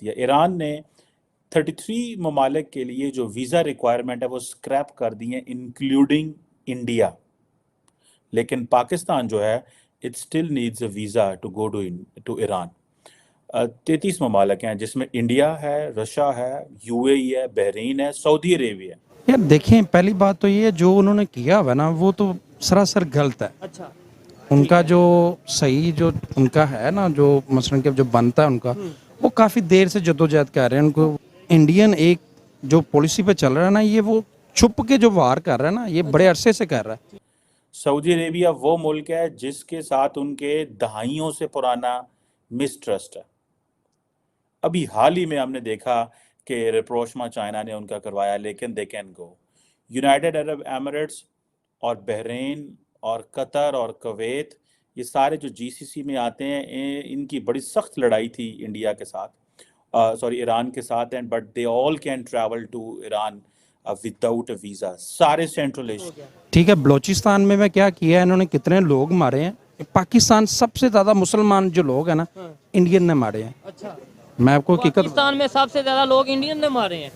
दिया। ईरान ने 33 ममालिक के लिए जो वीज़ा रिक्वायरमेंट है वो स्क्रैप कर दी है, इंक्लूडिंग इंडिया। लेकिन पाकिस्तान जो है, it still needs a visa to go to Iran. 33 ममालिक हैं, जिसमें इंडिया है, रशिया है, यूएई है, बहरीन है, सऊदी अरेबिया है। यार देखें, पहली बात तो ये जो उन्होंने किया हुआ ना वो तो सरासर गलत है। अच्छा। उनका जो सही जो उनका है ना, जो मसलन के जो बनता है उनका, वो काफ़ी देर से जद्दोजहद कर रहे हैं। उनको इंडियन एक जो पॉलिसी पे चल रहा है ना, ये वो छुप के जो वार कर रहा है ना, ये बड़े अरसे से कर रहा है। सऊदी अरेबिया वो मुल्क है जिसके साथ उनके दहाइयों से पुराना मिसट्रस्ट है। अभी हाल ही में हमने देखा कि रिप्रोचमा चाइना ने उनका करवाया, लेकिन they can go. United Arab Emirates और बहरीन और कतर और कुवैत, ये सारे जो जीसीसी में आते हैं, इनकी बड़ी सख्त लड़ाई थी इंडिया के साथ, ईरान के साथ, and but they all can travel to Iran without a visa, सारे सेंट्रल एशिया। ठीक है, बलोचिस्तान में क्या किया है इन्होंने, कितने लोग मारे हैं। पाकिस्तान सबसे ज़्यादा मुसलमान जो लोग हैं ना, इंडियन ने मारे हैं। अच्छा, मैं आपको हकीकत पाकिस्तान में सबसे ज्यादा लोग इंडियन ने मारे हैं।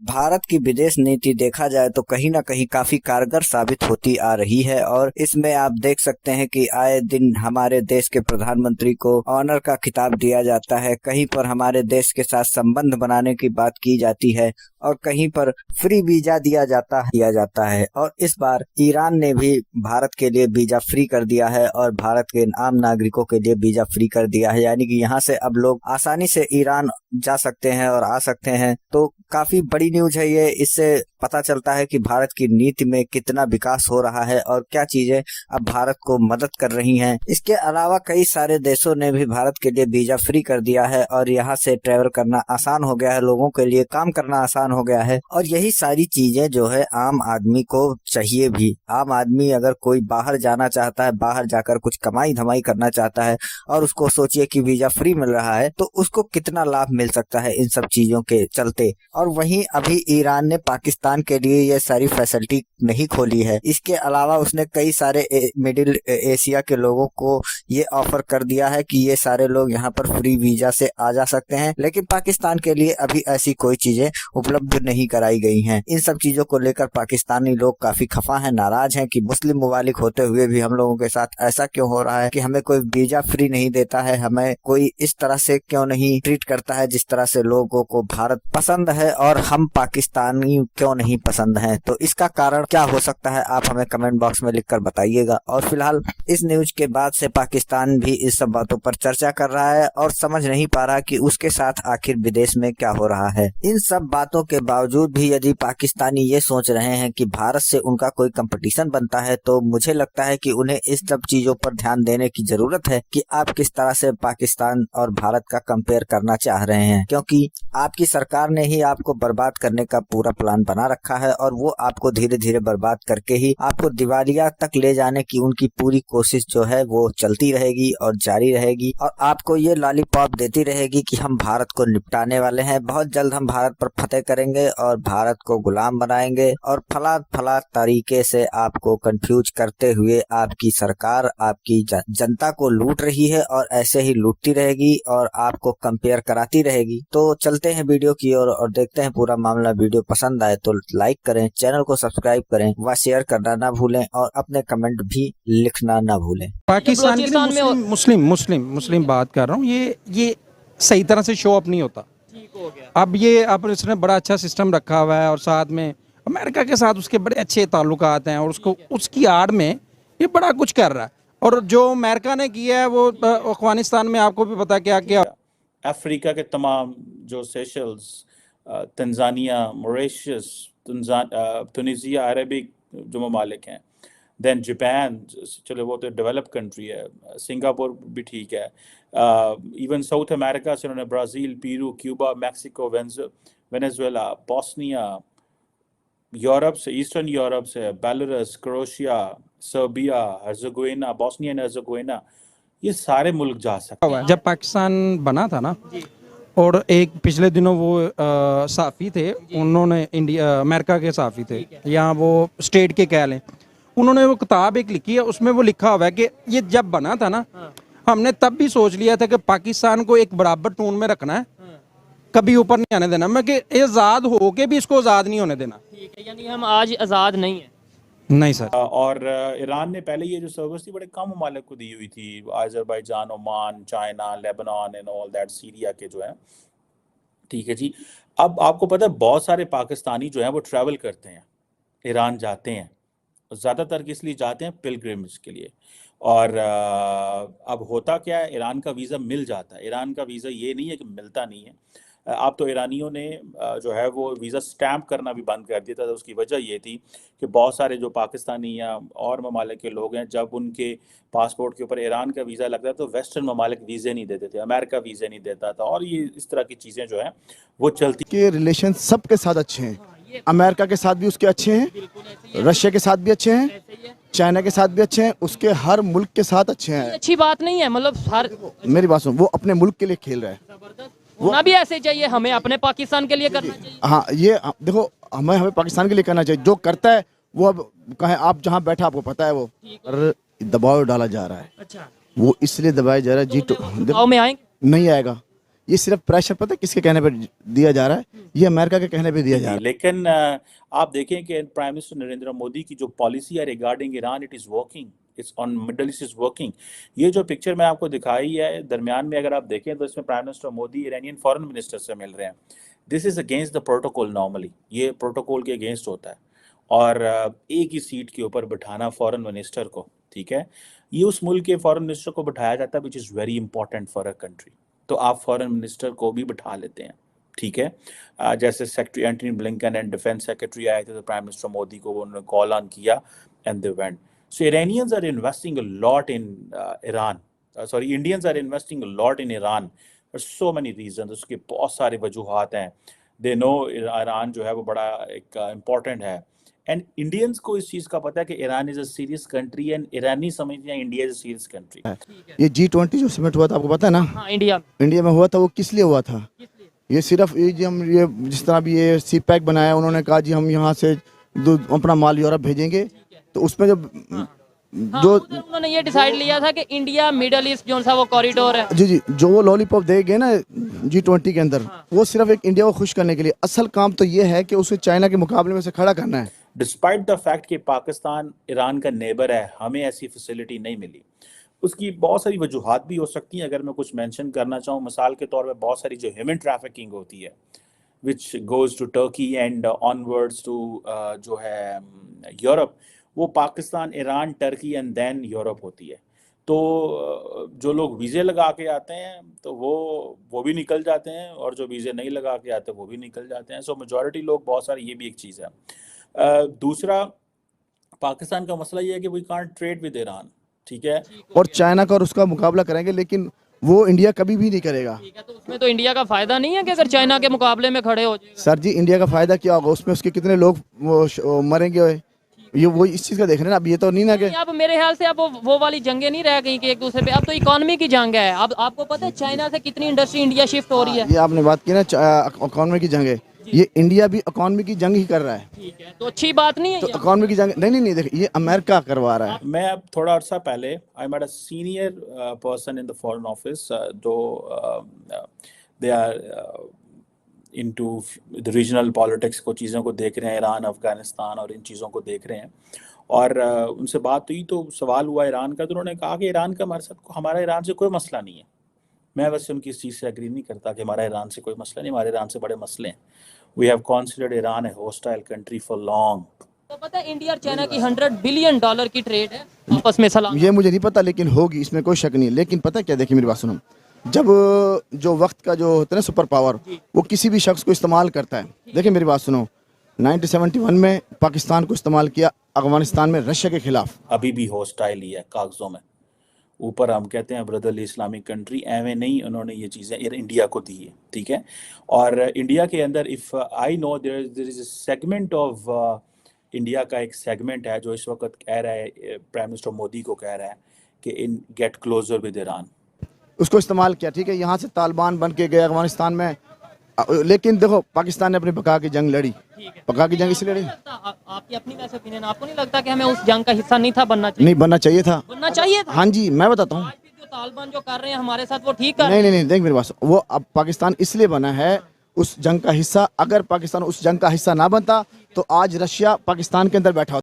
भारत की विदेश नीति देखा जाए तो कहीं ना कहीं काफी कारगर साबित होती आ रही है और इसमें आप देख सकते हैं कि आए दिन हमारे देश के प्रधानमंत्री को ऑनर का खिताब दिया जाता है, कहीं पर हमारे देश के साथ संबंध बनाने की बात की जाती है और कहीं पर फ्री वीजा दिया जाता है। और इस बार ईरान ने भी भारत के लिए वीजा फ्री कर दिया है और भारत के आम नागरिकों के लिए वीजा फ्री कर दिया है, यानी कि यहाँ से अब लोग आसानी से ईरान जा सकते हैं और आ सकते हैं। तो काफी बड़ी न्यूज है ये। इससे पता चलता है कि भारत की नीति में कितना विकास हो रहा है और क्या चीजें अब भारत को मदद कर रही हैं। इसके अलावा कई सारे देशों ने भी भारत के लिए वीजा फ्री कर दिया है और यहाँ से ट्रेवल करना आसान हो गया है, लोगों के लिए काम करना आसान हो गया है। और यही सारी चीजें जो है आम आदमी को चाहिए भी। आम आदमी अगर कोई बाहर जाना चाहता है, बाहर जाकर कुछ कमाई धमाई करना चाहता है और उसको सोचिए कि वीजा फ्री मिल रहा है, तो उसको कितना लाभ मिल सकता है इन सब चीजों के चलते। और वहीं अभी ईरान ने पाकिस्तान के लिए ये सारी फैसिलिटी नहीं खोली है। इसके अलावा उसने कई सारे मिडिल एशिया के लोगों को ये ऑफर कर दिया है कि ये सारे लोग यहाँ पर फ्री वीजा से आ जा सकते हैं, लेकिन पाकिस्तान के लिए अभी ऐसी कोई चीजें उपलब्ध नहीं कराई गई हैं। इन सब चीजों को लेकर पाकिस्तानी लोग काफी खफा हैं, नाराज हैं कि मुस्लिम मुमालिक होते हुए भी हम लोगों के साथ ऐसा क्यों हो रहा है कि हमें कोई वीजा फ्री नहीं देता है, हमें कोई इस तरह से क्यों नहीं ट्रीट करता है जिस तरह से लोगों को भारत पसंद है और हम पाकिस्तानी क्यों नहीं पसंद हैं। तो इसका कारण क्या हो सकता है, आप हमें कमेंट बॉक्स में लिखकर बताइएगा। और फिलहाल इस न्यूज के बाद से पाकिस्तान भी इस सब बातों पर चर्चा कर रहा है और समझ नहीं पा रहा कि उसके साथ आखिर विदेश में क्या हो रहा है। इन सब बातों के बावजूद भी यदि पाकिस्तानी ये सोच रहे हैं कि भारत से उनका कोई कंपटीशन बनता है, तो मुझे लगता है कि उन्हें इस सब चीजों पर ध्यान देने की जरूरत है कि आप किस तरह से पाकिस्तान और भारत का कंपेयर करना चाह रहे हैं, क्योंकि आपकी सरकार ने ही आपको बर्बाद करने का पूरा प्लान बना रखा है और वो आपको धीरे धीरे बर्बाद करके ही आपको दिवालिया तक ले जाने की उनकी पूरी कोशिश जो है वो चलती रहेगी और जारी रहेगी और आपको ये लॉलीपॉप देती रहेगी कि हम भारत को निपटाने वाले हैं, बहुत जल्द हम भारत पर फतेह करेंगे और भारत को गुलाम बनाएंगे। और फला तरीके से आपको कंफ्यूज करते हुए आपकी सरकार आपकी जनता को लूट रही है और ऐसे ही लूटती रहेगी और आपको कंपेयर कराती रहेगी। तो चलते हैं वीडियो की ओर और देखते हैं पूरा मामला। वीडियो पसंद आए तो लाइक करें, चैनल को सब्सक्राइब करें व शेयर करना ना भूलें और अपने कमेंट भी लिखना ना भूलें। पाकिस्तान की मुस्लिम बात कर रहा हूँ, ये सही तरह से शो अप नहीं होता। ठीक हो गया। अब ये अब इसने बड़ा अच्छा सिस्टम रखा हुआ है और साथ में अमेरिका के साथ उसके बड़े अच्छे ताल्लुकात हैं और उसको उसकी आड़ में ये बड़ा कुछ कर रहा है। और जो अमेरिका ने किया है वो अफगानिस्तान में आपको भी पता क्या क्या। अफ्रीका के तमाम जो Seychelles, Tanzania, Mauritius, Tunisia, Arabic जो ममालिक हैं, देन जापान, चलो वो तो डेवलप कंट्री है, सिंगापुर भी ठीक है, इवन साउथ अमेरिका से उन्होंने Brazil, Peru, Cuba, Mexico, Venezuela, Bosnia, Europe से, ईस्टर्न यूरोप से Belarus, Croatia, Serbia, Herzegovina, Bosnia and Herzegovina, ये सारे मुल्क जा सकते हैं। जब पाकिस्तान बना था ना, और एक पिछले दिनों वो साफ़ी थे, उन्होंने अमेरिका के साफ़ी थे, यहाँ वो स्टेट के कह लें, उन्होंने वो किताब एक लिखी है, उसमें वो लिखा हुआ है कि ये जब बना था ना, हमने तब भी सोच लिया था कि पाकिस्तान को एक बराबर टून में रखना है कभी ऊपर नहीं आने देना, मैं कि आज़ाद हो के भी इसको आज़ाद नहीं होने देना। ठीक है, यानी हम आज आज़ाद नहीं है। नहीं सर। और ईरान ने पहले ये जो सर्विस थी बड़े कम ममालिक को दी हुई थी, Azerbaijan, Oman, China, Lebanon and all that, Syria के जो है। ठीक है जी। अब आपको पता है बहुत सारे पाकिस्तानी जो हैं वो ट्रैवल करते हैं, ईरान जाते हैं, ज़्यादातर किस लिए जाते हैं? पिलग्रिमेज के लिए। और अब होता क्या है, ईरान का वीज़ा मिल जाता है। ईरान का वीज़ा ये नहीं है कि मिलता नहीं है। अब तो ईरानियों ने जो है वो वीज़ा स्टैम्प करना भी बंद कर दिया था। तो उसकी वजह ये थी कि बहुत सारे जो पाकिस्तानी या और ममालिक के लोग हैं, जब उनके पासपोर्ट के ऊपर ईरान का वीज़ा लगता तो वेस्टर्न ममालिक वीज़े नहीं देते थे, अमेरिका वीज़े नहीं देता था, और ये इस तरह की चीज़ें जो हैं वो चलती। के रिलेशन सबके साथ अच्छे हैं, अमेरिका के साथ भी उसके अच्छे हैं, रशिया के साथ भी अच्छे हैं, चाइना के साथ भी अच्छे हैं, उसके हर मुल्क के साथ अच्छे हैं। अच्छी बात नहीं है, मतलब हर मेरी बात सुन, वो अपने मुल्क के लिए खेल रहा है। जबरदस्त होना भी ऐसे चाहिए, हमें अपने पाकिस्तान के लिए करना चाहिए। हाँ, ये देखो, हमें पाकिस्तान के लिए करना चाहिए। जो करता है वो अब कहें, आप जहाँ बैठा आपको पता है वो, और दबाव डाला जा रहा है। अच्छा, वो इसलिए दबाया जा रहा है। गाँव में आएंगे नहीं आएगा। ये सिर्फ प्रेशर पता है किसके कहने पे दिया जा रहा है? ये अमेरिका के कहने पे दिया जा रहा है। लेकिन आप देखें कि प्राइम मिनिस्टर नरेंद्र मोदी की जो पॉलिसी है regarding Iran, it is working, it's on middle east is working. ये जो पिक्चर मैं आपको दिखाई है दरमियान में, अगर आप देखें तो इसमें prime minister Modi Iranian foreign minister से मिल रहे हैं। This is against the protocol. Normally ये प्रोटोकॉल के अगेंस्ट होता है, और एक ही सीट के ऊपर बिठाना फॉरेन मिनिस्टर को, ठीक है, ये उस मुल्क के फॉरेन मिनिस्टर को बिठाया जाता है which is very important for a country. तो आप फॉरेन मिनिस्टर को भी बिठा लेते हैं, ठीक है। जैसे secretary Antony Blinken and defence secretary आए थे तो प्राइम मिनिस्टर मोदी को उन्होंने कॉल ऑन किया and they went. So Iranians are investing a lot in Iran, sorry Indians are investing a lot in Iran for so many reason. उसके बहुत सारे वजूहात हैं। दे नो ईरान जो है वो बड़ा एक इम्पॉर्टेंट है, एंड इंडियंस को इस चीज़ का पता है कि Iran is a serious country, and ईरानी समझते हैं India is a serious country. ये G20 जो समिट हुआ था आपको पता है ना? हाँ, इंडिया में हुआ था। वो किस लिए हुआ था? ये सिर्फ ये जी, हम ये जिस तरह भी ये सी पैक बनाया, उन्होंने कहा जी हम यहाँ से अपना माल यूरोप भेजेंगे। तो उसमें जो उधर उन्होंने ये डिसाइड लिया था कि इंडिया मिडल ईस्ट जो सा वो कॉरिडोर है, जी जो वो लॉलीपॉप देंगे ना G20 के अंदर, वो सिर्फ एक इंडिया को खुश करने के लिए। असल काम तो ये है कि उसे चाइना के मुकाबले में से खड़ा करना है। डिस्पाइट द फैक्ट कि पाकिस्तान ईरान का नेबर है, हमें ऐसी फैसिलिटी नहीं मिली। उसकी बहुत सारी वजूहात भी हो सकती हैं। अगर मैं कुछ मेंशन करना चाहूँ, मिसाल के तौर पे बहुत सारी जो ह्यूमन ट्रैफिकिंग होती है which goes to Turkey and onwards to जो है यूरोप, वो Pakistan, Iran, Turkey and then Europe होती है। तो जो लोग वीज़े लगा के आते हैं तो वो भी निकल जाते हैं, और जो वीज़े नहीं लगा के आते वो भी निकल जाते हैं। सो मेजॉरिटी लोग, बहुत सारी, ये भी एक चीज़ है। दूसरा, पाकिस्तान का मसला ये है कि we can't trade with Iran, ठीक है, और चाइना का और उसका मुकाबला करेंगे, लेकिन वो इंडिया कभी भी नहीं करेगा। ठीक है, तो उसमें तो इंडिया का फायदा नहीं है कि अगर चाइना के मुकाबले में खड़े हो जाए। सर जी, इंडिया का फायदा क्या होगा? उसमें उसके कितने लोग वो मरेंगे? ये वो इस चीज़ का देख रहे हैं ना। अब ये तो नहीं ना कि अब मेरे ख्याल से अब वो वाली जंगें नहीं रह गई कि एक दूसरे पे, अब तो इकोनॉमी की जंग है। अब आपको पता है चाइना से कितनी इंडस्ट्री इंडिया शिफ्ट हो रही है। ये आपने बात की ना, इकोनॉमी की जंग है। ये इंडिया भी इकोनॉमी की जंग ही कर रहा है। ठीक है, तो अच्छी बात नहीं है तो ये। इकोनॉमी की जंग नहीं देखिए, ये अमेरिका करवा रहा है। मैं अब थोड़ा अर्सा पहले I met a senior person in the foreign office, जो they are into the regional politics को, चीज़ों को देख रहे हैं, ईरान, अफगानिस्तान और इन चीज़ों को देख रहे हैं। और उनसे बात हुई तो सवाल हुआ ईरान का, तो उन्होंने कहा कि ईरान का हमारा ईरान से कोई मसला नहीं है। मैं वैसे उनकी इस चीज़ से एग्री नहीं करता कि हमारा ईरान से कोई मसला नहीं, हमारे ईरान से बड़े मसले हैं। We have considered Iran a hostile country for long. तो पता है इंडिया और चाइना की $100 बिलियन की ट्रेड है आपस में। सलाम, ये मुझे नहीं पता, लेकिन होगी, इसमें कोई शक नहीं है। लेकिन पता क्या, देखिए मेरी बात सुनो, जब जो वक्त का जो होता है ना सुपर पावर, वो किसी भी शख्स को इस्तेमाल करता है। देखिए मेरी बात सुनो, 1971 में पाकिस्तान को इस्तेमाल किया अफगानिस्तान में रशिया के खिलाफ। अभी भी हॉस्टाइल ही है कागजों में। ऊपर हम कहते हैं ब्रदरली इस्लामिक कंट्री, एवं नहीं, उन्होंने ये चीज़ें इंडिया को दी है, ठीक है। और इंडिया के अंदर if I know there is a segment of India का एक सेगमेंट है जो इस वक्त कह रहा है, प्राइम मिनिस्टर मोदी को कह रहा है कि इन गेट क्लोजर विद ईरान। उसको इस्तेमाल किया, ठीक है, यहाँ से तालिबान बन के गए अफगानिस्तान में। लेकिन देखो, पाकिस्तान ने अपनी बका की जंग लड़ी। बका की जंग इसलिए लड़ी, आपकी अपनी वैसे ओपिनियन, आपको नहीं लगता कि हमें उस जंग का हिस्सा नहीं था बनना चाहिए? नहीं बनना चाहिए था। बनना चाहिए था। हाँ जी, मैं बताता हूँ। आज भी जो तालिबान जो कर रहे हैं हमारे साथ, वो ठीक कर नहीं देख मेरी बात, वो अब पाकिस्तान इसलिए बना है, उस जंग का हिस्सा, अगर पाकिस्तान उस जंग का हिस्सा ना बनता तो आज रशिया पाकिस्तान के अंदर बैठा होता।